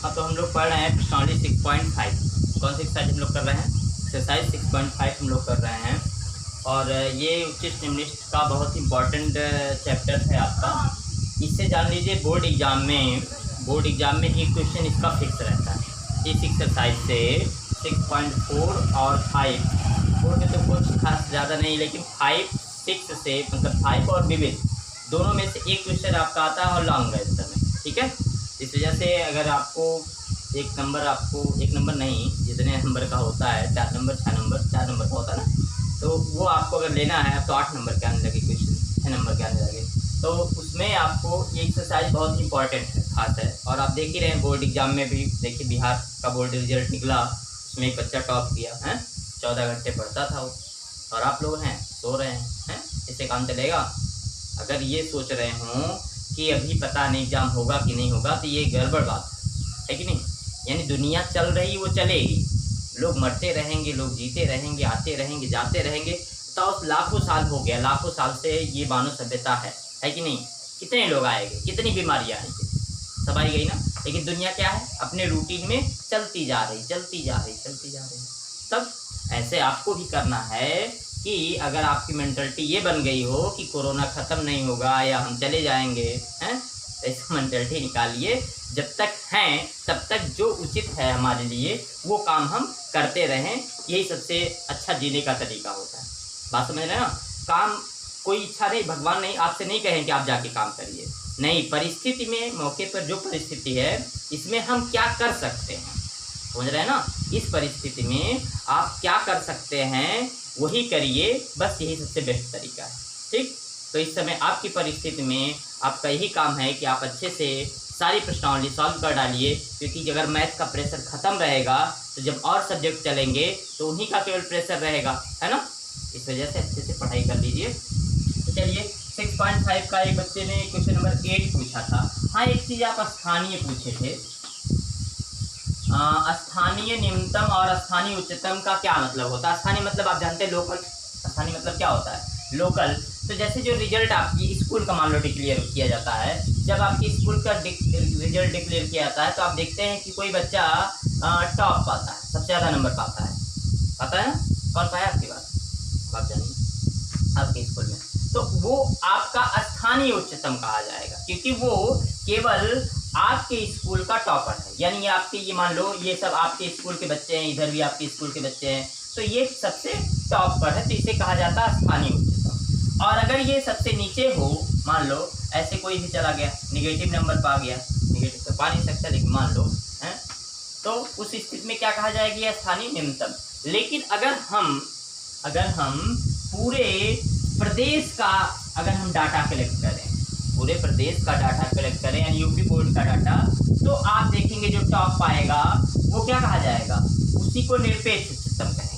हाँ, तो हम लोग पढ़ रहे हैं प्रश्नावली 6.5। कौन सी एक्सरसाइज हम लोग कर रहे हैं? एक्सरसाइज 6.5 हम लोग कर रहे हैं। और ये उच्चिष्ट निम्निष्ट का बहुत इंपॉर्टेंट चैप्टर है आपका। इससे जान लीजिए बोर्ड एग्जाम में एक क्वेश्चन इसका फिक्स रहता है। इस एक्सरसाइज से 6.4 और 5 4 में तो कुछ खास ज़्यादा नहीं, लेकिन 5 6 से मतलब 5 और विविध दोनों में से एक क्वेश्चन आपका आता है और लॉन्ग आंसर में। ठीक है, इस वजह से अगर आपको एक नंबर नहीं, जितने नंबर का होता है 4 नंबर 6 नंबर का होता है ना, तो वो आपको अगर लेना है तो 8 नंबर के आने लगे क्वेश्चन, 6 नंबर के आने लगे। तो उसमें आपको ये एक्सरसाइज बहुत इंपॉर्टेंट है, खास है। और आप देख ही रहे हैं बोर्ड एग्जाम में भी, देखिए बिहार का बोर्ड रिजल्ट निकला, उसमें एक बच्चा टॉप किया है। 14 घंटे पढ़ता था वो, और आप लोग हैं सो रहे हैं। इससे काम चलेगा? अगर ये सोच रहे हों कि अभी पता नहीं एग्जाम होगा कि नहीं होगा, तो ये गड़बड़ बात है कि नहीं? यानी दुनिया चल रही वो चलेगी, लोग मरते रहेंगे, लोग जीते रहेंगे, आते रहेंगे, जाते रहेंगे। तो लाखों साल हो गया, लाखों साल से ये मानव सभ्यता है कि नहीं? कितने लोग आएंगे, कितनी बीमारियाँ आएंगी, सब आई गई ना। लेकिन दुनिया क्या है, अपने रूटीन में चलती जा रही। तब ऐसे आपको भी करना है कि अगर आपकी मेंटलिटी ये बन गई हो कि कोरोना ख़त्म नहीं होगा या हम चले जाएंगे, हैं, ऐसी मेंटलिटी निकालिए। जब तक हैं तब तक जो उचित है हमारे लिए वो काम हम करते रहें, यही सबसे अच्छा जीने का तरीका होता है। बात समझ रहे हैं ना? काम कोई इच्छा नहीं, भगवान नहीं, आपसे नहीं कहें कि आप जाके काम करिए, नहीं, परिस्थिति में, मौके पर जो परिस्थिति है इसमें हम क्या कर सकते हैं, समझ रहे हैं ना? इस परिस्थिति में आप क्या कर सकते हैं वही करिए, बस यही सबसे बेस्ट तरीका है। ठीक, तो इस समय आपकी परिस्थिति में आपका यही काम है कि आप अच्छे से सारी प्रश्नावली सॉल्व कर डालिए, क्योंकि अगर मैथ का प्रेशर ख़त्म रहेगा तो जब और सब्जेक्ट चलेंगे तो उन्हीं का केवल प्रेशर रहेगा, है ना? इस वजह से अच्छे से पढ़ाई कर लीजिए। तो चलिए 6.5 का एक बच्चे ने क्वेश्चन नंबर 8 पूछा था। हाँ, एक चीज़ आप स्थानीय पूछे थे, स्थानीय न्यूनतम और स्थानीय उच्चतम का क्या मतलब होता है? स्थानीय मतलब आप जानते हैं लोकल, स्थानीय मतलब क्या होता है? लोकल। तो जैसे जो रिजल्ट आपकी स्कूल का मान लो डिक्लेयर किया जाता है, जब आपकी स्कूल का रिजल्ट डिक्लेयर किया जाता है तो आप देखते हैं कि कोई बच्चा टॉप पाता है, सबसे ज़्यादा नंबर पाता है ना? कौन पाया आपकी बात? आप जानिए आपके स्कूल में, तो वो आपका स्थानीय उच्चतम कहा जाएगा, क्योंकि वो केवल आपके स्कूल का टॉपर है। यानी ये मान लो ये सब आपके स्कूल के बच्चे हैं, इधर भी आपके स्कूल के बच्चे हैं, तो ये सबसे टॉप पर है, तो इसे कहा जाता है स्थानीय उच्चतम। और अगर ये सबसे नीचे हो, मान लो ऐसे कोई भी चला गया, निगेटिव नंबर पा गया, निगेटिव तो पा नहीं सकता लेकिन मान लो है, तो उस स्थिति में क्या कहा जाएगी? यह स्थानीय न्यूनतम। लेकिन अगर हम पूरे प्रदेश का अगर हम डाटा कलेक्ट करें, पूरे प्रदेश का डाटा कलेक्ट करें यानी यूपी बोर्ड का डाटा, तो आप देखेंगे जो टॉप पाएगा वो क्या कहा जाएगा? उसी को निरपेक्ष उच्चतम कहेंगे।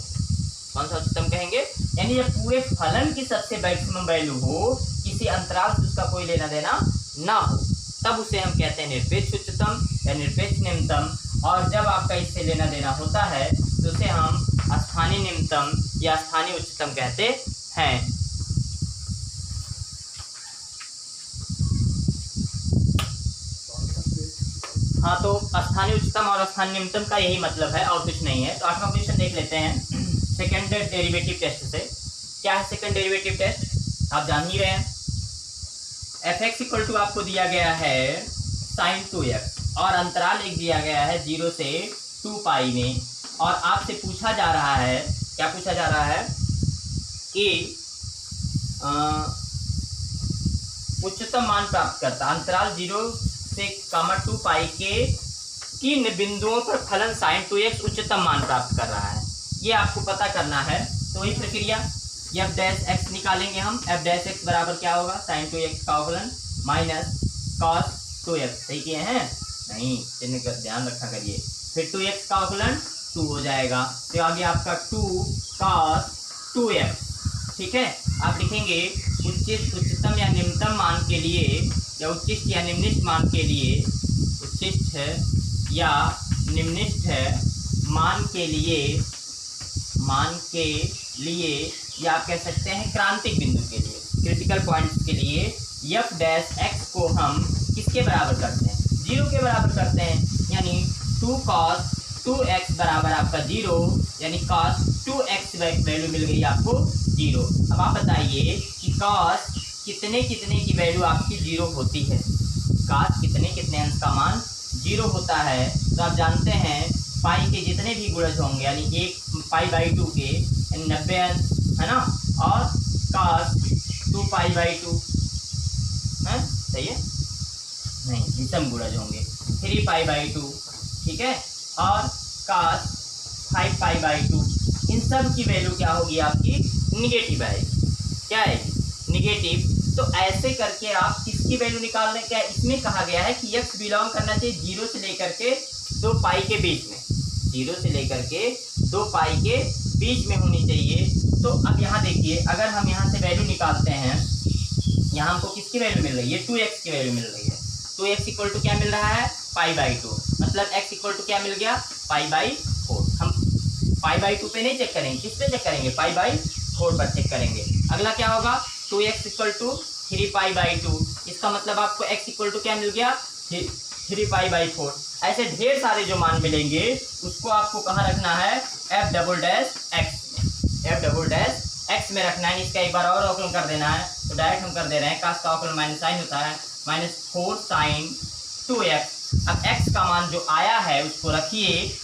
कौन सा उच्चतम कहेंगे? यानी जब पूरे फलन की सबसे मैक्सिमम वैल्यू हो, किसी अंतराल से उसका कोई लेना देना ना हो, तब उसे हम कहते हैं निरपेक्ष उच्चतम या निरपेक्ष न्यूनतम। और जब आपका इससे लेना देना होता है तो उसे हम स्थानीय न्यूनतम या स्थानीय उच्चतम कहते हैं। हाँ, तो स्थानीय उच्चतम और स्थानीय न्यूनतम का यही मतलब है और कुछ नहीं है। तो 8वां क्वेश्चन देख लेते हैं सेकंड डेरिवेटिव टेस्ट से। क्या है सेकंड डेरिवेटिव टेस्ट? आप जान ही रहे हैं। fx इक्वल टू आपको दिया गया है sin 2x और अंतराल एक दिया गया है 0 से 2 पाई में, और आपसे पूछा जा रहा है, क्या पूछा जा रहा है कि उच्चतम मान प्राप्त करता अंतराल 0 से 2 पाई के किन बिंदुओं पर फलन sin 2x उच्चतम मान प्राप्त कर रहा है, ये आपको पता करना है। तो वही प्रक्रिया f डैश x निकालेंगे हम। f डैश x बराबर क्या होगा? sin 2x का अवकलन माइनस cos 2x। सही किए हैं? नहीं, चिन्ह का ध्यान रखा करिए। फिर 2x का अवकलन 2 हो जाएगा, तो आगे आपका 2 cos 2x। ठीक है, आप लिखेंगे उच्चतम या निम्नतम मान के लिए, या उच्चिष्ट या निम्निष्ठ मान के लिए, उच्चिष्ट है या निम्निष्ठ है मान के लिए, या आप कह सकते हैं क्रांतिक बिंदु के लिए, क्रिटिकल पॉइंट्स के लिए f डैश x को हम किसके बराबर करते हैं? 0 के बराबर करते हैं। यहाँ यानी 2 cos 2x बराबर आपका 0, यानी cos 2x वैल्यू मिल गई आपको 0। अब आप बताइए कि cos कितने कितने की वैल्यू आपकी 0 होती है, cos कितने अंश का मान 0 होता है। तो आप जानते हैं पाई के जितने भी गुणज होंगे, यानी 1 पाई/2 के यानी 90 अंश है ना, और cos 2 पाई/2 है, सही है, नहीं विषम गुणज होंगे 3 पाई/2, ठीक है, और cos 5 पाई/2, इन सब की वैल्यू क्या होगी आपकी निगेटिव आएगी। क्या आएगी? निगेटिव। तो ऐसे करके आप किसकी वैल्यू निकाल रहे हैं? क्या इसमें कहा गया है कि x बिलोंग करना चाहिए 0 से लेकर के 2 पाई के बीच में, 0 से लेकर के 2 पाई के बीच में होनी चाहिए। तो अब यहाँ देखिए, अगर हम यहाँ से वैल्यू निकालते हैं, यहाँ हमको किसकी वैल्यू मिल रही है? 2x की वैल्यू मिल रही है। 2x इक्वल टू क्या मिल रहा है? पाई/2, मतलब x इक्वल टू क्या मिल गया? पाई/4। हम पाई/2 पे नहीं चेक करेंगे, किस पे चेक करेंगे? पाई/4 पर चेक करेंगे। अगला क्या होगा? 2x इक्वल टू 3 पाई/2, इसका मतलब आपको x इक्वल टू क्या मिल गया? 3 पाई/4। ऐसे ढेर सारे जो मान मिलेंगे उसको आपको कहाँ रखना है? f"x में रखना है। इसका एक बार और अवकलन कर देना है, तो डायरेक्ट हम कर दे रहे हैं, cos का अवकलन माइनस साइन होता है, -4 sin 2x। अब x का मान जो आया है उसको रखिए।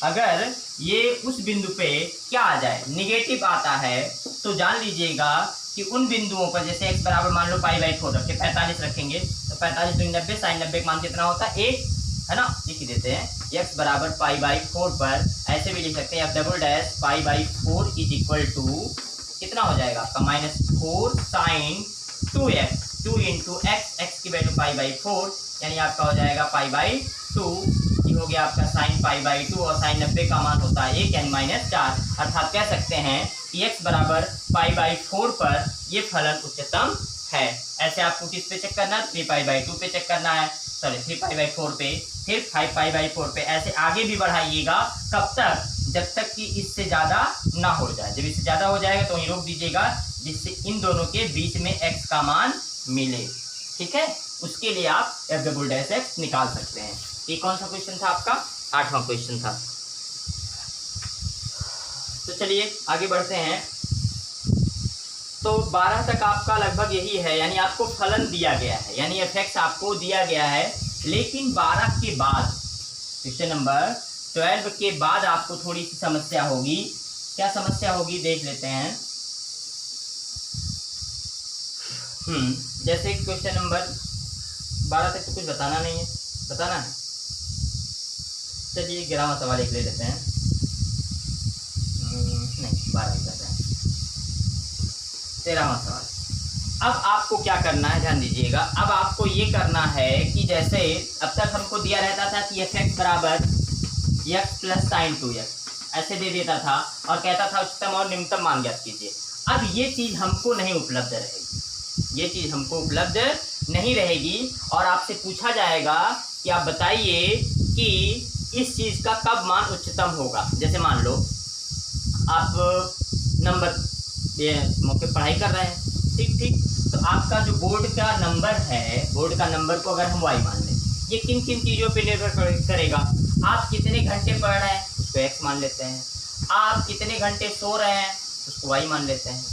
अगर ये उस बिंदु पे क्या आ जाए? निगेटिव आता है, तो जान लीजिएगा कि उन बिंदुओं पर, जैसे x बराबर मान लो पाई/4 रखे, 45 रखेंगे, तो 45 दूनी 90, साइन 90 का मान कितना होता है? 1, है ना, लिख देते हैं। x बराबर पाई/4 पर ऐसे भी लिख सकते हैं, f" पाई/4 इज इक्वल टू कितना हो जाएगा आपका? -4 sin 2x, 2 इंटू x की वैल्यू पाई/4, यानी आपका हो जाएगा पाई/2। ये हो गया आपका साइन पाई/2, और साइन 90 का मान होता है 1, यानी -4। अर्थात कह सकते हैं कि x बराबर पाई/4 पर ये फलन उच्चतम है। ऐसे आपको किस पे चेक करना है? 3 पाई/2 पे चेक करना है, सॉरी 3 पाई/4 पे, फिर 5 पाई/4 पे। ऐसे आगे भी बढ़ाइएगा, कब तक? जब तक कि इससे ज़्यादा ना हो जाए। जब इससे ज़्यादा हो जाएगा तो वहीं रोक दीजिएगा, जिससे इन दोनों के बीच में x का मान मिले, ठीक है। उसके लिए आप f"x निकाल सकते हैं। ये कौन सा क्वेश्चन था आपका? 8वां क्वेश्चन था। तो चलिए आगे बढ़ते हैं। तो 12 तक आपका लगभग यही है, यानी आपको फलन दिया गया है, यानी f(x) आपको दिया गया है। लेकिन 12 के बाद, क्वेश्चन नंबर 12 के बाद आपको थोड़ी सी समस्या होगी। क्या समस्या होगी देख लेते हैं। जैसे क्वेश्चन नंबर 12 तक तो कुछ बताना नहीं है, बताना है। चलिए 11वां सवाल एक ले लेते हैं। नहीं, 12 ही करते हैं। 13वां सवाल। अब आपको क्या करना है, ध्यान दीजिएगा। अब आपको ये करना है कि जैसे अब तक हमको दिया रहता था कि f(x) बराबर x प्लस साइन 2x, ऐसे दे देता था और कहता था उच्चतम और निम्नतम मान ज्ञात कीजिए। अब ये चीज़ हमको नहीं उपलब्ध रहेगी, ये चीज़ हमको उपलब्ध नहीं रहेगी, और आपसे पूछा जाएगा कि आप बताइए कि इस चीज़ का कब मान उच्चतम होगा। जैसे मान लो आप नंबर ये मौके पढ़ाई कर रहे हैं, ठीक, तो आपका जो बोर्ड का नंबर है, बोर्ड का नंबर को अगर हम y मान लें, ये किन किन चीज़ों पे निर्भर करेगा? आप कितने घंटे पढ़ रहे हैं उसको x मान लेते हैं, आप कितने घंटे सो रहे हैं उसको y मान लेते हैं,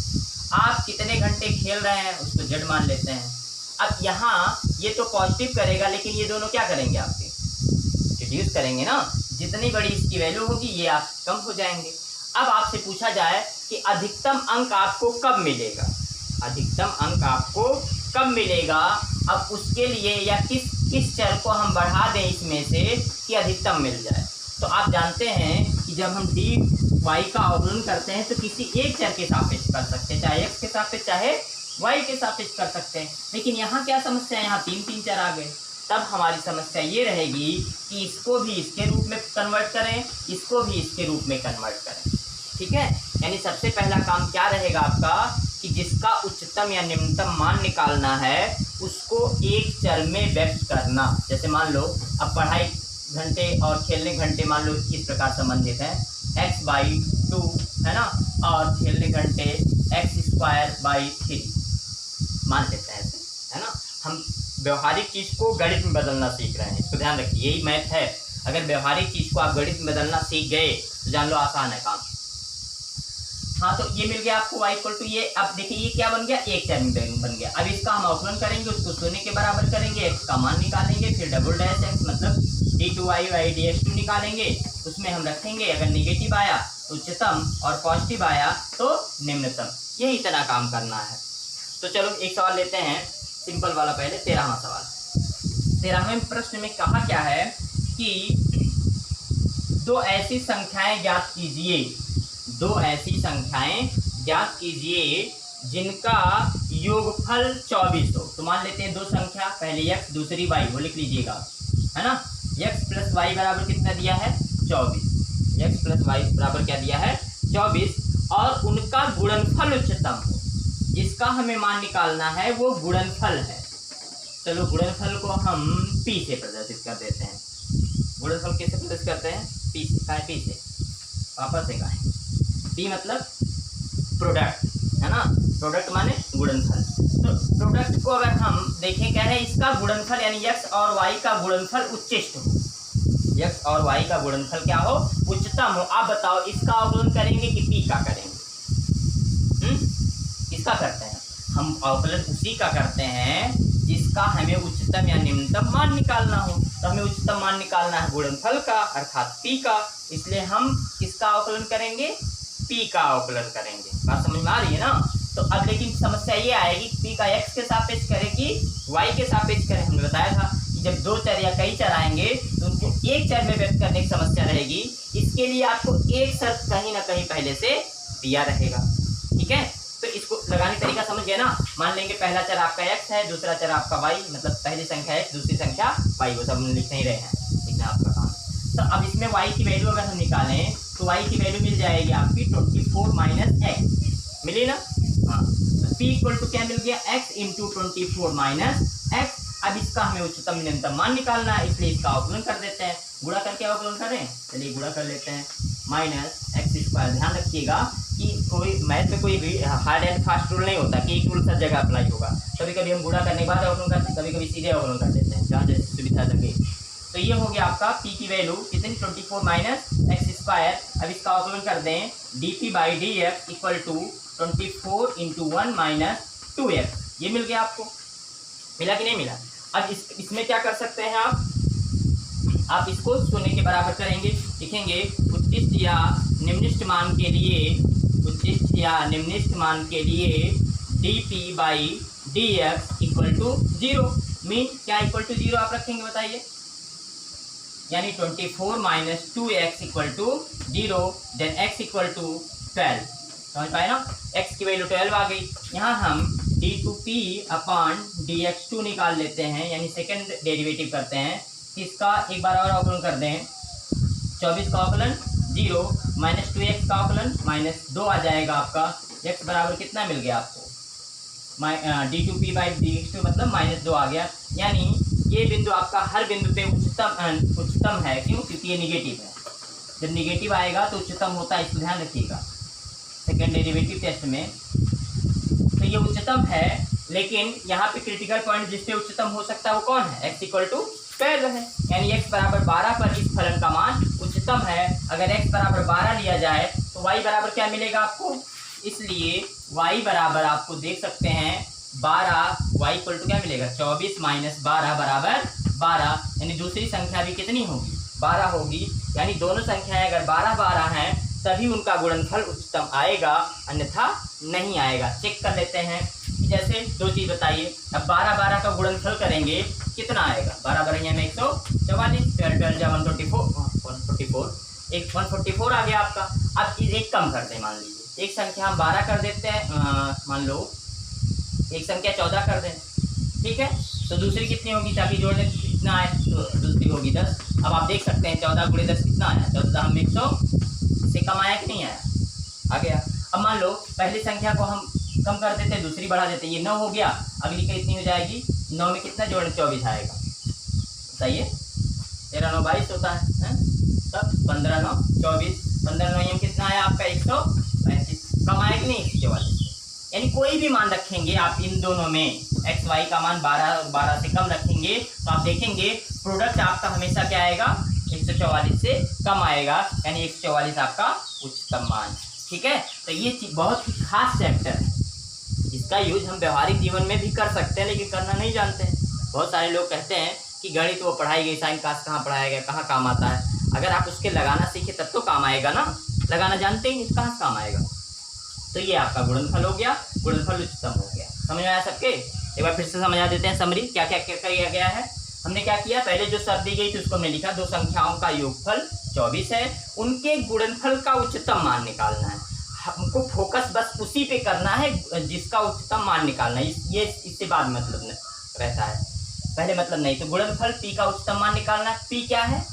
आप कितने घंटे खेल रहे हैं उसको z मान लेते हैं। अब यहाँ ये तो पॉजिटिव करेगा, लेकिन ये दोनों क्या करेंगे? आपके रिड्यूस करेंगे ना। जितनी बड़ी इसकी वैल्यू होगी ये आप कम हो जाएंगे। अब आपसे पूछा जाए कि अधिकतम अंक आपको कब मिलेगा, अधिकतम अंक आपको कब मिलेगा। अब उसके लिए या किस चर को हम बढ़ा दें इसमें से कि अधिकतम मिल जाए। तो आप जानते हैं कि जब हम dy का अवकलन करते हैं तो किसी एक चर के सापेक्ष कर सकते हैं, चाहे x के सापेक्ष चाहे y के सापेक्ष कर सकते हैं। लेकिन यहाँ क्या समस्या है? यहाँ 3 चर आ गए। तब हमारी समस्या ये रहेगी कि इसको भी इसके रूप में कन्वर्ट करें, इसको भी इसके रूप में कन्वर्ट करें, ठीक है। यानी सबसे पहला काम क्या रहेगा आपका कि जिसका उच्चतम या निम्नतम मान निकालना है उसको एक चर में व्यक्त करना। जैसे मान लो अब पढ़ाई घंटे और खेलने घंटे मान लो इस प्रकार संबंधित हैं, x/2 है ना, और खेलने घंटे x² 3 मान लेते हैं ऐसे, है ना। हम व्यवहारिक चीज़ को गणित में बदलना सीख रहे हैं, इसको ध्यान रखिए, यही मैथ है। अगर व्यवहारिक चीज़ को आप गणित में बदलना सीख गए तो जान लो आसान है काम। हाँ, तो ये मिल गया आपको y इक्वल टू ये। अब देखिए ये क्या बन गया, एक चर में बन गया। अब इसका हम अवकलन करेंगे, उसको शून्य के बराबर करेंगे, x का मान निकालेंगे, फिर डबल डैश x मतलब d2y dx2 निकालेंगे। उसमें हम रखेंगे, अगर निगेटिव आया तो उच्चतम और पॉजिटिव आया तो निम्नतम। यही इतना काम करना है। तो चलो एक सवाल लेते हैं, सिंपल वाला पहले, 13वां सवाल। 13वें प्रश्न में कहा क्या है कि दो ऐसी संख्याएं ज्ञात कीजिए, दो ऐसी संख्याएं ज्ञात कीजिए जिनका योगफल 24 हो। तो मान लेते हैं दो संख्या, पहले x दूसरी y, वो लिख लीजिएगा, है ना। x प्लस वाई बराबर कितना दिया है, 24। x प्लस वाई बराबर क्या दिया है, 24, और उनका गुणनफल उच्चतम हो। जिसका हमें मान निकालना है वो गुणनफल है। चलो गुणनफल को हम p से प्रदर्शित कर देते हैं। गुणनफल कैसे प्रदर्शित करते हैं, p से, काय p से, वापस से काय, p मतलब प्रोडक्ट, है ना। प्रोडक्ट माने गुणनफल। तो प्रोडक्ट को अगर हम देखें, कह रहे हैं इसका गुणनफल यानी x और y का गुणनफल उच्चिष्ट हो, x और y का गुणनफल क्या हो, उच्चतम हो। आप बताओ इसका अवकलन करेंगे कि p का करेंगे, किसका करते हैं हम अवकलन, उसी का करते हैं जिसका हमें उच्चतम या निम्नतम मान निकालना हो। तो हमें उच्चतम मान निकालना है गुणनफल का, अर्थात p का, इसलिए हम किसका अवकलन करेंगे, p का अवकलन करेंगे। बात समझ में आ रही है ना। तो अब लेकिन समस्या ये आएगी, p का x के सापेक्ष करे कि y के सापेक्ष करे। हमने बताया था कि जब दो चर या कई चर आएंगे तो उनको एक चर में व्यक्त करने की समस्या रहेगी। इसके लिए आपको एक शर्त कहीं ना कहीं पहले से दिया रहेगा, ठीक है। तो इसको लगाने तरीका समझ गए ना। मान लेंगे पहला चर आपका x है, दूसरा चर आपका y, मतलब पहली संख्या x, दूसरी संख्या y, वो सब हम लिख नहीं रहे हैं, लिखना आपका काम। तो अब इसमें y की वैल्यू अगर हम निकालें तो y की वैल्यू मिल जाएगी आपकी 24 माइनस x, मिली ना। हाँ, तो p इक्वल टू क्या मिल गया, x इंटू 24 माइनस x। अब इसका हमें उच्चतम निम्नतम मान निकालना है, इसलिए इसका अवकलन कर देते हैं। गुणा करके अवकलन करें, चलिए गुणा कर लेते हैं, माइनस एक्स स्क्वायर। ध्यान रखिएगा कि कोई मैथ में कोई भी हार्ड एंड फास्ट रूल नहीं होता कि एक रूल सब जगह अप्लाई होगा। कभी कभी हम गुणा करने के बाद अवकलन करते हैं, कभी कभी सीधे अवकलन कर देते हैं, जहाँ जैसे सुविधा लगे। तो ये हो गया आपका p की वैल्यू कितनी, 24 माइनस एक्स स्क्वायर। अब इसका अवकलन कर दें, dp by d x equal to 24 into 1 minus 2x। ये मिल गया आपको, मिला कि नहीं मिला। अब इसमें क्या कर सकते हैं आप इसको शून्य के बराबर करेंगे, लिखेंगे उच्चिष्ट या निम्निष्ठ मान के लिए, उच्चिष्ट या निम्निष्ठ मान के लिए dp by d x equal to 0। Mean क्या इक्वल टू 0 आप रखेंगे बताइए, यानी 24 minus 2x equal to 0, then x equal to 12। समझ पाए ना, x की वैल्यू 12 आ गई। यहाँ हम d2p अपॉन dx2 निकाल लेते हैं, यानी सेकंड डेरिवेटिव करते हैं। इसका एक बार और अवकलन कर दें, 24 का अवकलन 0 माइनस 2x का अवकलन माइनस 2 आ जाएगा आपका। x बराबर कितना मिल गया आपको, d2p बाई dx2 मतलब माइनस 2 आ गया। यानी ये बिंदु आपका हर बिंदु पे उच्चतम है, क्यों, क्योंकि ये निगेटिव है। जब निगेटिव आएगा तो उच्चतम होता है, इसको ध्यान रखिएगा सेकंड डेरिवेटिव टेस्ट में। तो ये उच्चतम है, लेकिन यहाँ पे क्रिटिकल पॉइंट जिस पे उच्चतम हो सकता है वो कौन है, x इक्वल टू 12 है। यानी x बराबर 12 पर इस फलन का मान उच्चतम है। अगर x बराबर 12 लिया जाए तो y बराबर क्या मिलेगा आपको, इसलिए y बराबर आपको देख सकते हैं 12, y इक्वल टू क्या मिलेगा, 24 माइनस 12 बराबर 12। यानी दूसरी संख्या भी कितनी होगी, 12 होगी। यानी दोनों संख्याएं अगर 12 हैं तभी उनका गुणनफल उच्चतम आएगा, अन्यथा नहीं आएगा। चेक कर लेते हैं, जैसे दो चीज़ बताइए। अब 12 का गुणनफल करेंगे कितना आएगा, 12 में 144, 12 जा 144, एक 144 आ गया आपका। अब एक कम कर दें, मान लीजिए एक संख्या हम 12 कर देते हैं, मान लो एक संख्या 14 कर दें, ठीक है। तो दूसरी कितनी होगी, ताकि जोड़ने कितना आए, तो दूसरी होगी 10। अब आप देख सकते हैं 14 गुणे 10 कितना आया, 14 में 100 से कम आया कि नहीं आया, आ गया। अब मान लो पहली संख्या को हम कम कर देते हैं, दूसरी बढ़ा देते हैं, ये 9 हो गया। अगली कितनी हो जाएगी, 9 में कितना जोड़े 24 आएगा, सही है। 13 9 22 होता है, तब 15 9 24, 15 9 कितना आया आपका 135, कम आया कि नहीं 144। यानी कोई भी मान रखेंगे आप इन दोनों में, एक्स वाई का मान 12 से कम रखेंगे तो आप देखेंगे प्रोडक्ट आपका हमेशा क्या आएगा, 144 से कम आएगा, यानी 144 आपका उच्चतम मान। ठीक है, तो ये बहुत ही खास चैप्टर है, इसका यूज हम व्यवहारिक जीवन में भी कर सकते हैं, लेकिन करना नहीं जानते हैं। बहुत सारे लोग कहते हैं कि गणित वो पढ़ाई गई, साइन क्लास कहाँ पढ़ाया गया, कहाँ काम आता है। अगर आप उसके लगाना सीखे तब तो काम आएगा ना, लगाना जानते ही नहीं कहाँ काम आएगा। तो ये आपका गुणनफल हो गया, गुणनफल उच्चतम हो गया। समझ में आया सबके? एक बार फिर से समझा देते हैं समरी, क्या क्या किया गया है। हमने क्या किया, पहले जो शर्त दी गई थी उसको हमने लिखा, दो संख्याओं का योगफल 24 है, उनके गुणनफल का उच्चतम मान निकालना है। हमको फोकस बस उसी पे करना है जिसका उच्चतम मान निकालना है। ये इससे बाद मतलब रहता है, पहले मतलब नहीं। तो गुणनफल p का उच्चतम मान निकालना है। p क्या है,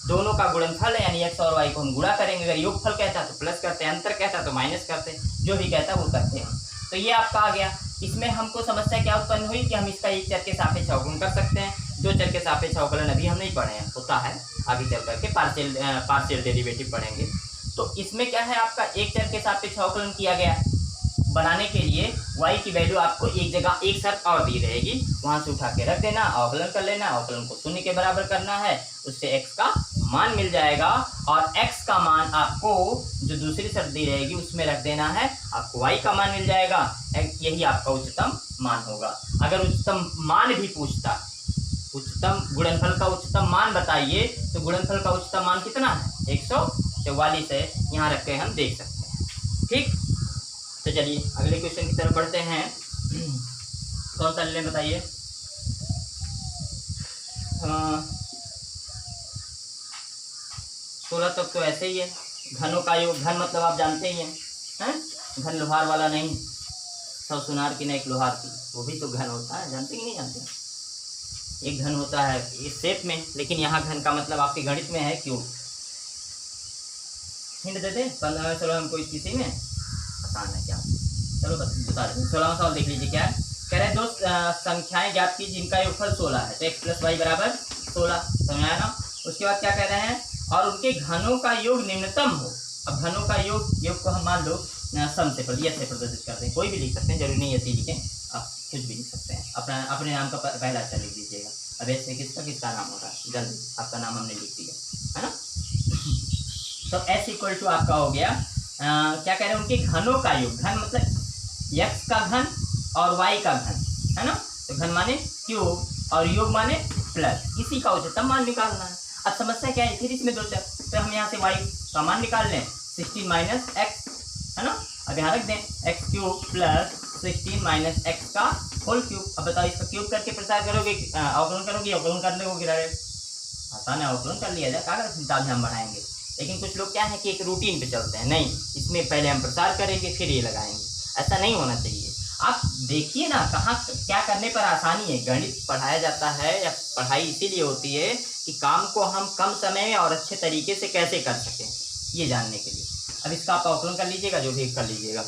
दोनों का गुणनफल है, यानी x और y को हम गुणा करेंगे। अगर योगफल कहता है तो प्लस करते हैं, अंतर कहता है तो माइनस करते हैं, जो भी कहता है वो करते हैं। तो ये आपका आ गया। इसमें हमको समस्या क्या उत्पन्न हुई कि हम इसका एक चर के सापेक्ष अवकलन कर सकते हैं। दो चर के सापेक्ष अवकलन अभी हम नहीं पढ़े हैं, होता है आगे चल करके पार्शियल डेरिवेटिव पढ़ेंगे। तो इसमें क्या है, आपका एक चर के सापेक्ष अवकलन किया गया। बनाने के लिए y की वैल्यू आपको एक जगह एक शर्त और दी रहेगी, वहां से उठा के रख देना, अवकलन कर लेना, अवकलन को शून्य के बराबर करना है, उससे x का मान मिल जाएगा। और x का मान आपको जो दूसरी शर्त दी रहेगी उसमें रख देना है, आपको y का मान मिल जाएगा। यही आपका उच्चतम मान होगा। अगर उच्चतम मान भी पूछता, उच्चतम गुणनफल का उच्चतम मान बताइए, तो गुणनफल का उच्चतम मान कितना है, 144 है, यहाँ रख के हम देख सकते हैं। ठीक, तो चलिए अगले क्वेश्चन की तरफ बढ़ते हैं। कौन सा ले बताइए। 16 तक तो ऐसे ही है। घनों का योग, घन मतलब आप जानते ही हैं, घन लोहार वाला नहीं, 100 सुनार की न एक लोहार की, वो भी तो घन होता है, जानते कि नहीं जानते। एक घन होता है इस शेप में, लेकिन यहाँ घन का मतलब आपके गणित में है क्यूब। हिंट देते 15वें 16वें कोई किसी में आसान है क्या, चलो बता देते। 16वां सवाल देख लीजिए, क्या है, कह रहे हैं दो संख्याएं ज्ञात की जिनका योगफल 16 है, तो x + y बराबर 16, समझ आया ना। उसके बाद क्या कह रहे हैं, और उनके घनों का योग निम्नतम हो। अब घनों का योग को हम मान लो सम से प्रदर्शित करते हैं, कोई भी लिख सकते हैं, जरूरी नहीं है लिखें, आप कुछ भी लिख सकते हैं, अपने नाम का पहला अक्षर लिख दीजिएगा। अब ऐसे किसका नाम होगा, जल्दी आपका नाम हमने लिख दिया है ना। तो s = आपका हो गया, क्या कह रहे हैं, उनके घनों का योग, घन मतलब x का घन और y का घन, है ना। तो घन माने क्यूब और योग माने प्लस, इसी का उच्चतम मान निकालना है। अब समस्या क्या है, फिर इसमें दो चर, तो हम यहाँ से y का मान निकाल लें, 16 - x, है ना। अब यहाँ रख दें x³ + 16 - x का होल क्यूब। अब बताओ इसका क्यूब करके प्रसार करोगे, अवकलन करोगे, अवकलन कर लोगे डायरेक्ट, आसान है, अवकलन कर लिया जाए, कागज हिसाब से हम बढ़ाएंगे। लेकिन कुछ लोग क्या है कि एक रूटीन पे चलते हैं, नहीं इसमें पहले हम प्रसार करेंगे फिर ये लगाएंगे, ऐसा नहीं होना चाहिए। आप देखिए ना कहाँ क्या करने पर आसानी है। गणित पढ़ाया जाता है या पढ़ाई इसीलिए होती है कि काम को हम कम समय में और अच्छे तरीके से कैसे कर सकें, ये जानने के लिए। अब इसका आप अवकलन कर लीजिएगा, जो भी कर लीजिएगा।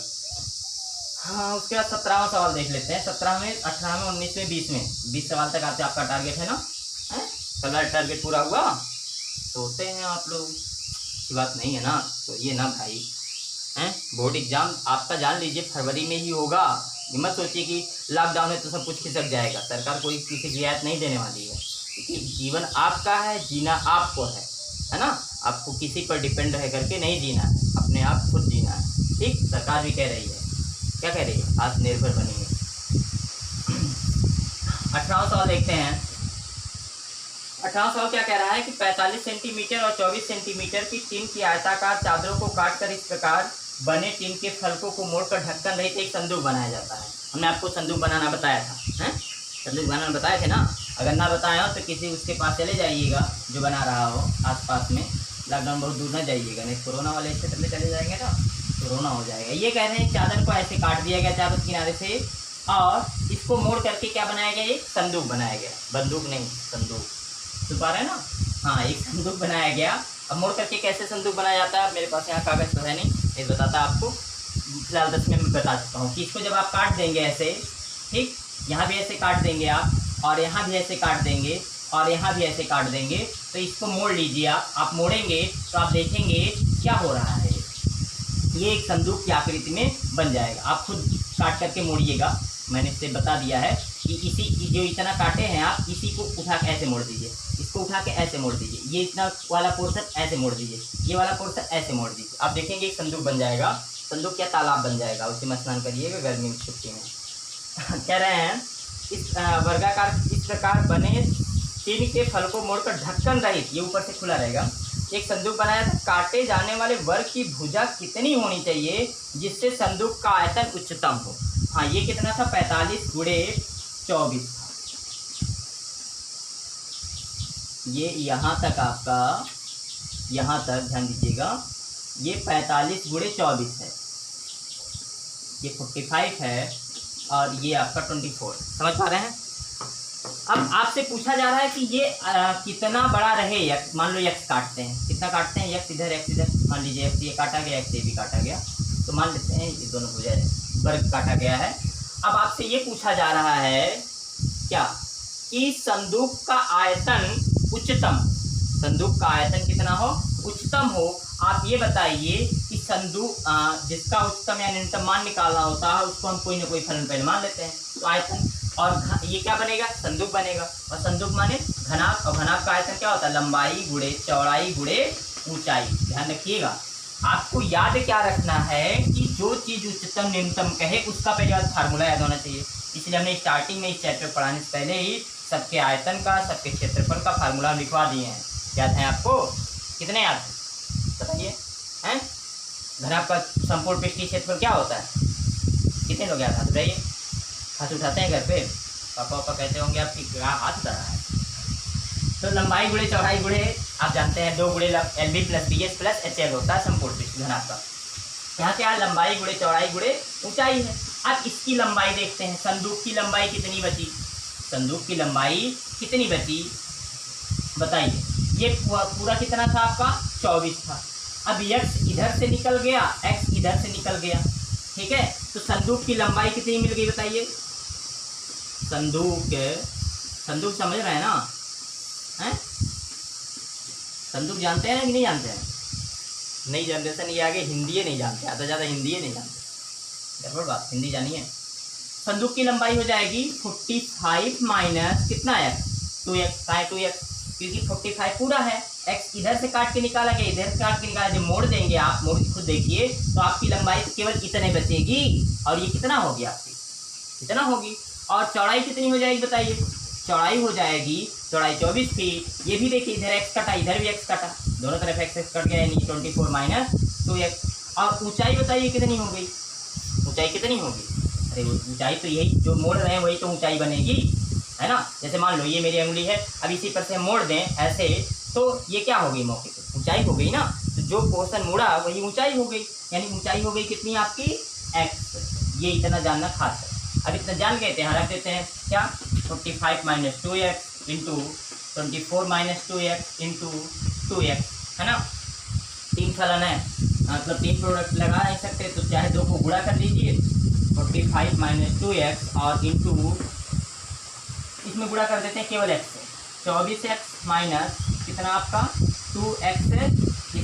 हाँ, उसके बाद 17वां सवाल देख लेते हैं। 17वें, 18वें, 19वें, 20वें, 20 सवाल तक आपसे आपका टारगेट है ना, है कल टारगेट पूरा हुआ, सोते हैं आप लोग की बात नहीं है ना। तो ये ना भाई हैं, बोर्ड एग्जाम आपका जान लीजिए फरवरी में ही होगा। मत सोचिए कि लॉकडाउन है तो सब कुछ खिसक जाएगा, सरकार कोई किसी रियायत नहीं देने वाली है, क्योंकि जीवन आपका है, जीना आपको है ना। आपको किसी पर डिपेंड रह करके नहीं जीना है, अपने आप खुद जीना है। ठीक, सरकार भी कह रही है, क्या कह रही है, आत्मनिर्भर बनिए। 18वां सवाल देखते हैं। 18वां सवाल क्या कह रहा है कि 45 सेंटीमीटर और 24 सेंटीमीटर की टीन की आयताकार चादरों को काटकर इस प्रकार बने टीन के फलकों को मोड़कर ढक्कन रहित एक संदूक बनाया जाता है। हमने आपको संदूक बनाना बताया था, हैं, संदूक बनाना बताए थे ना। अगर ना बताया हो तो किसी उसके पास चले जाइएगा जो बना रहा हो आसपास में, लॉकडाउन बहुत दूर ना जाइएगा, नहीं कोरोना वाले क्षेत्र में चले जाएंगे ना, कोरोना हो जाएगा। ये कह रहे हैं चादर को ऐसे काट दिया गया चारों किनारे से, और इसको मोड़ करके क्या बनाया गया, एक संदूक बनाया गया, बंदूक नहीं संदूक, छुपा रहे ना, हाँ एक संदूक बनाया गया। अब मोड़ करके कैसे संदूक बनाया जाता है, मेरे पास यहाँ कागज़ तो है नहीं, ये बताता आपको, फिलहाल 10 में मैं बता चुका हूँ कि इसको जब आप काट देंगे ऐसे, ठीक, यहाँ भी ऐसे काट देंगे आप, और यहाँ भी ऐसे काट देंगे, और यहाँ भी ऐसे काट देंगे, तो इसको मोड़ लीजिए आप मोड़ेंगे तो आप देखेंगे क्या हो रहा है, ये एक संदूक की आकृति में बन जाएगा। आप खुद काट करके मोड़िएगा, मैंने इससे बता दिया है इसी जो इतना काटे हैं आप, इसी को उठा के ऐसे मोड़ दीजिए, इसको उठा के ऐसे मोड़ दीजिए, ये इतना वाला पोर्शन ऐसे मोड़ दीजिए, ये वाला पोर्शन ऐसे मोड़ दीजिए। आप देखेंगे एक संदूक बन जाएगा, संदूक क्या तालाब बन जाएगा, उसी में स्नान करिएगा गर्मी की छुट्टी में। कह रहे हैं इस वर्गाकार इस प्रकार बने टिन के फल को मोड़कर ढक्कन रहित, ये ऊपर से खुला रहेगा, एक संदूक बनाया था। काटे जाने वाले वर्ग की भुजा कितनी होनी चाहिए जिससे संदूक का आयतन उच्चतम हो? हाँ, ये कितना था, 45 गुणे 24 था। ये यहाँ तक आपका, यहाँ तक ध्यान दीजिएगा, ये 45 गुणे 24 है, ये 45 है और ये आपका 24। समझ पा रहे हैं? अब आपसे पूछा जा रहा है कि ये कितना बड़ा रहे यक्स। मान लो यक्स काटते हैं, कितना काटते हैं, यक्स इधर यक्स इधर, मान लीजिए यक्स ये काटा गया, यक्स ये भी काटा गया, तो मान लेते हैं ये दोनों भुजा वर्ग काटा गया है। अब आपसे ये पूछा जा रहा है क्या कि संदूक का आयतन उच्चतम, संदूक का आयतन कितना हो, उच्चतम हो। आप ये बताइए कि संदूक जिसका उच्चतम या न्यूनतम मान निकालना होता है उसको हम कोई ना कोई फलन पहले मान लेते हैं, तो आयतन, और ये क्या बनेगा, संदूक बनेगा, और संदूक माने घनाभ, और घनाभ का आयतन क्या होता है, लंबाई गुणे चौड़ाई गुणे ऊंचाई। ध्यान रखिएगा, आपको याद क्या रखना है कि जो चीज़ उच्चतम न्यूनतम कहे उसका पहले फार्मूला याद होना चाहिए। इसलिए हमने स्टार्टिंग में इस चैप्टर पढ़ाने से पहले ही सबके आयतन का, सबके क्षेत्रफल का फार्मूला लिखवा दिए हैं। याद है आपको? कितने याद है बताइए हैं? घनाभ का संपूर्ण पृष्ठीय क्षेत्रफल क्या होता है? कितने लोग याद हाथ बताइए? हाथ उठाते हैं घर पे? पापा पापा कहते होंगे आपकी हाथ उठा रहा है। तो लंबाई गुणे चौड़ाई गुणे आप जानते हैं 2 गुणे LB plus BS plus HL होता है संपूर्ण पृष्ठ घनाभ का। यहाँ क्या है, लंबाई गुणे चौड़ाई गुणे ऊंचाई है। अब इसकी लंबाई देखते हैं, संदूक की लंबाई कितनी बची, संदूक की लंबाई कितनी बची बताइए। ये पूरा कितना था आपका, 24 था। अब x इधर से निकल गया, x इधर से निकल गया, ठीक है, तो संदूक की लंबाई कितनी मिल गई बताइए। संदूक समझ रहे हैं ना, हैं? संदूक जानते हैं कि नहीं जानते हैं? नहीं जनरेशन ये आगे हिंदी नहीं जानते, ज़्यादा ज़्यादा हिंदी नहीं जानते, गड़बड़ बात, हिंदी जानिए। संदूक की लंबाई हो जाएगी 45 माइनस कितना है, 2x, 2x, क्योंकि 45 पूरा है, x इधर से काट के निकाला गया, इधर से काट के निकाला, जब मोड़ देंगे आप, मोड़ खुद देखिए, तो आपकी लंबाई केवल इतने बचेगी, और ये कितना होगी आपकी, कितना होगी, और चौड़ाई कितनी हो जाएगी बताइए। चौड़ाई हो जाएगी, चौड़ाई 24 थी, ये भी देखिए इधर x कटा, इधर भी x कटा, दोनों तरफ x कट गया, यानी 24 माइनस 2x। और ऊंचाई बताइए कितनी हो गई, ऊंचाई कितनी होगी, अरे ऊंचाई तो यही जो मोड़ रहे हैं वही तो ऊंचाई बनेगी, है ना। जैसे मान लो ये मेरी अंगुली है, अब इसी पर से मोड़ दें ऐसे, तो ये क्या हो गई, मौके पर ऊंचाई हो गई ना, तो जो पोर्शन मुड़ा वही ऊंचाई हो गई, यानी ऊंचाई हो गई कितनी आपकी, x। ये इतना जानना खास है। अब इतना जान गए थे, यहाँ रख देते हैं क्या, 45 minus 2x into 24 minus 2x into 2x, है ना। 3 फलन है, मतलब 3 प्रोडक्ट लगा नहीं सकते, तो चाहे 2 को गुणा कर लीजिए, 45 माइनस 2x और इंटू, इसमें गुणा कर देते हैं केवल x से, 24x माइनस कितना आपका 2x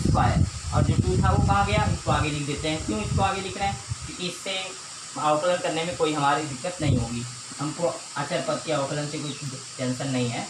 स्क्वायर, और जो 2 था वो कहाँ गया, इसको आगे लिख देते हैं। क्यों इसको आगे लिख रहे हैं, क्योंकि इससे अवकलन करने में कोई हमारी दिक्कत नहीं होगी, हमको अचर पद के अवकलन से कोई टेंशन नहीं है।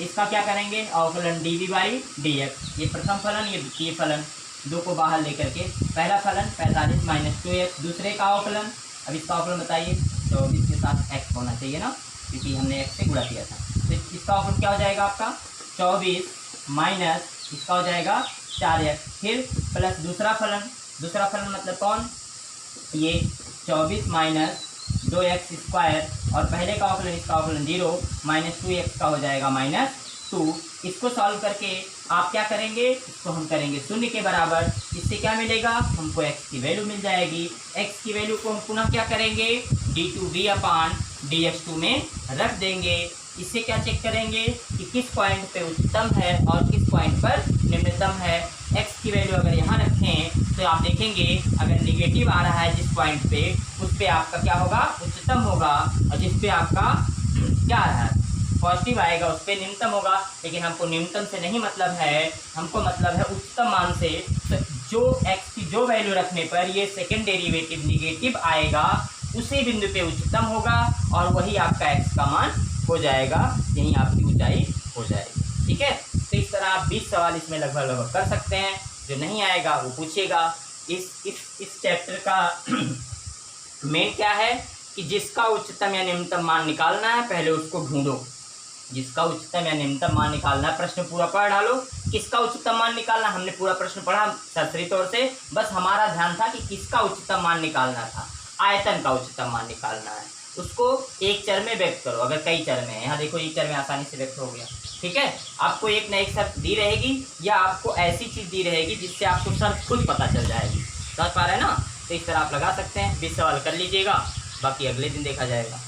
इसका क्या करेंगे, अवकलन dv/dx, ये प्रथम फलन, ये द्वितीय फलन, 2 को बाहर लेकर के, पहला फलन 45 माइनस 2x, दूसरे का अवकलन, अब इसका अवकलन बताइए, 24 के साथ x होना चाहिए ना, क्योंकि हमने x से गुणा किया था, तो इसका अवकलन क्या हो जाएगा आपका 24 माइनस इसका हो जाएगा 4x, फिर प्लस दूसरा फलन मतलब कौन, ये 24 माइनस 2x स्क्वायर, और पहले का अवकलन, इसका अवकलन 0 माइनस 2x का हो जाएगा -2। इसको सॉल्व करके आप क्या करेंगे, इसको हम करेंगे 0 के बराबर, इससे क्या मिलेगा, हमको x की वैल्यू मिल जाएगी। x की वैल्यू को हम पुनः क्या करेंगे, d2v/dx2 में रख देंगे। इससे क्या चेक करेंगे कि किस पॉइंट पे उच्चतम है और किस पॉइंट पर निम्नतम है। x की वैल्यू अगर यहाँ रखें तो आप देखेंगे अगर निगेटिव आ रहा है जिस पॉइंट पे, उस पे आपका क्या होगा, उच्चतम होगा, और जिस पे आपका क्या आ रहा है, पॉजिटिव आएगा, उस पर निम्नतम होगा। लेकिन हमको निम्नतम से नहीं मतलब है, हमको मतलब है उच्चतम मान से। तो जो x की जो वैल्यू रखने पर ये सेकेंड डेरिवेटिव निगेटिव आएगा, उसी बिंदु पे उच्चतम होगा और वही आपका x का मान हो जाएगा, यही आपकी ऊंचाई हो जाएगी। ठीक है, तो इस तरह आप 20 सवाल इसमें लगभग कर सकते हैं। जो नहीं आएगा वो पूछेगा। इस चैप्टर का मेन क्या है कि जिसका उच्चतम या निम्नतम मान निकालना है पहले उसको ढूंढो। जिसका उच्चतम या निम्नतम मान निकालना है, प्रश्न पूरा पढ़ डालो। किसका उच्चतम मान निकालना, हमने पूरा प्रश्न पढ़ा सरसरी तौर से, बस हमारा ध्यान था कि किसका उच्चतम मान निकालना था। आयतन का उच्चतम मान निकालना है, उसको एक चर में व्यक्त करो। अगर कई चर में है, यहाँ देखो एक चर में आसानी से व्यक्त हो गया। ठीक है, आपको एक न एक शर्त दी रहेगी या आपको ऐसी चीज़ दी रहेगी जिससे आपको शर्त खुद पता चल जाएगी। समझ पा रहे हैं ना? तो इस तरह आप लगा सकते हैं। 20 सवाल कर लीजिएगा, बाकी अगले दिन देखा जाएगा।